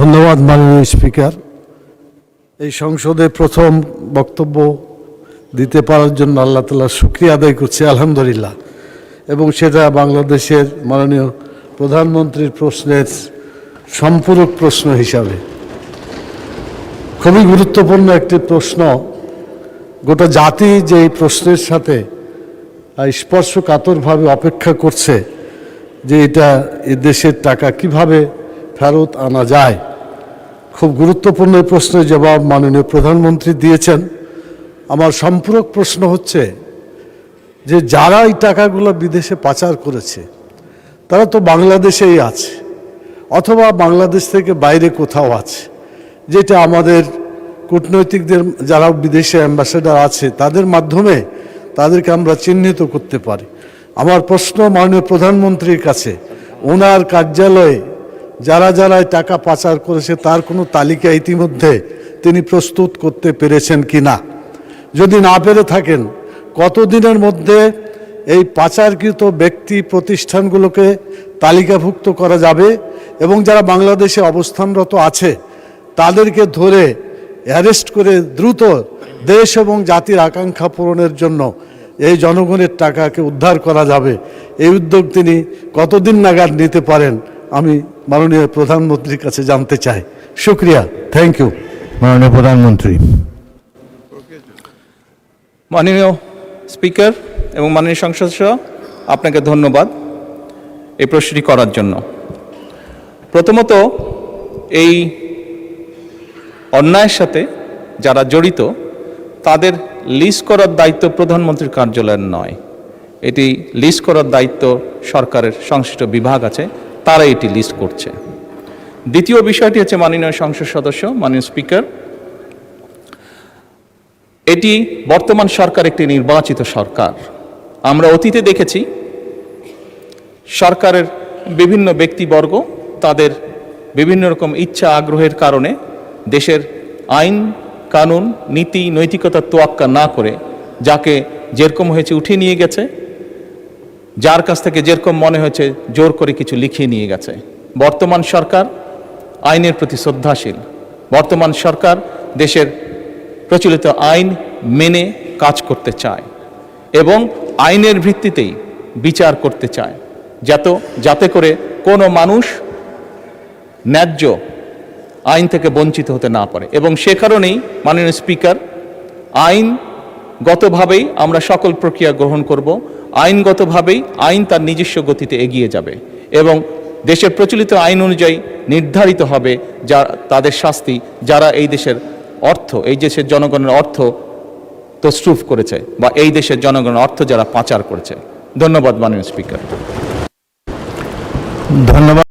ধন্যবাদ মাননীয় স্পিকার। এই সংসদে প্রথম বক্তব্য দিতে পারার জন্য আল্লাহ তাআলার শুকরিয়া আদায় করছি আলহামদুলিল্লাহ, এবং সেটা বাংলাদেশের মাননীয় প্রধানমন্ত্রীর প্রশ্নের সম্পূরক প্রশ্ন হিসাবে। খুবই গুরুত্বপূর্ণ একটি প্রশ্ন। গোটা জাতি যে এই প্রশ্নের সাথে স্পর্শকাতরভাবে অপেক্ষা করছে যে এটা এ দেশের টাকা কিভাবে ফেরত আনা যায়। খুব গুরুত্বপূর্ণ এই প্রশ্নের জবাব মাননীয় প্রধানমন্ত্রী দিয়েছেন। আমার সম্পূরক প্রশ্ন হচ্ছে যে যারা এই টাকাগুলো বিদেশে পাচার করেছে তারা তো বাংলাদেশেই আছে, অথবা বাংলাদেশ থেকে বাইরে কোথাও আছে, যেটা আমাদের কূটনৈতিকদের যারা বিদেশে অ্যাম্বাসেডার আছে তাদের মাধ্যমে তাদেরকে আমরা চিহ্নিত করতে পারি। আমার প্রশ্ন মাননীয় প্রধানমন্ত্রীর কাছে, ওনার কার্যালয়ে যারা যারা টাকা পাচার করেছে তার কোনো তালিকা ইতিমধ্যে তিনি প্রস্তুত করতে পেরেছেন কি না? যদি না পেরে থাকেন, কতদিনের মধ্যে এই পাচারকৃত ব্যক্তি প্রতিষ্ঠানগুলোকে তালিকাভুক্ত করা যাবে এবং যারা বাংলাদেশে অবস্থানরত আছে তাদেরকে ধরে অ্যারেস্ট করে দ্রুত দেশ এবং জাতির আকাঙ্ক্ষা পূরণের জন্য এই জনগণের টাকাকে উদ্ধার করা যাবে? এই উদ্যোগ তিনি কতদিন নাগাদ নিতে পারেন আমি মাননীয় প্রধানমন্ত্রীর কাছে জানতে চাই। শুক্রিয়া, থ্যাংক ইউ। মাননীয় প্রধানমন্ত্রী। মাননীয় স্পিকার এবং মাননীয় সংসদ সদস্য, আপনাকে ধন্যবাদ এই প্রশ্নটি করার জন্য। প্রথমত, এই অন্যায়ের সাথে যারা জড়িত তাদের লিস্ট করার দায়িত্ব প্রধানমন্ত্রীর কার্যালয়ের নয়, এটি লিস্ট করার দায়িত্ব সরকারের সংশ্লিষ্ট বিভাগ আছে, তারা এটি লিস্ট করছে। দ্বিতীয় বিষয়টি হচ্ছে মাননীয় সংসদ সদস্য, মাননীয় স্পিকার, এটি বর্তমান সরকার একটি নির্বাচিত সরকার। আমরা অতীতে দেখেছি সরকারের বিভিন্ন ব্যক্তিবর্গ তাদের বিভিন্ন রকম ইচ্ছা আগ্রহের কারণে দেশের আইন কানুন নীতি নৈতিকতার তোয়াক্কা না করে যাকে যেরকম হয়েছে উঠিয়ে নিয়ে গেছে, যার কাছ থেকে যেরকম মনে হয়েছে জোর করে কিছু লিখিয়ে নিয়ে গেছে। বর্তমান সরকার আইনের প্রতি শ্রদ্ধাশীল। বর্তমান সরকার দেশের প্রচলিত আইন মেনে কাজ করতে চায় এবং আইনের ভিত্তিতেই বিচার করতে চায়, যাতে করে কোনো মানুষ ন্যায্য আইন থেকে বঞ্চিত হতে না পারে। এবং সে কারণেই মাননীয় স্পিকার, আইনগতভাবেই আমরা সকল প্রক্রিয়া গ্রহণ করব। আইনগতভাবেই আইন তার নিজস্ব গতিতে এগিয়ে যাবে এবং দেশের প্রচলিত আইন অনুযায়ী নির্ধারিত হবে তাদের শাস্তি, যারা এই দেশের অর্থ, এই দেশের জনগণের অর্থ তছরুফ করেছে বা এই দেশের জনগণের অর্থ যারা পাচার করেছে। ধন্যবাদ মাননীয় স্পিকার। ধন্যবাদ।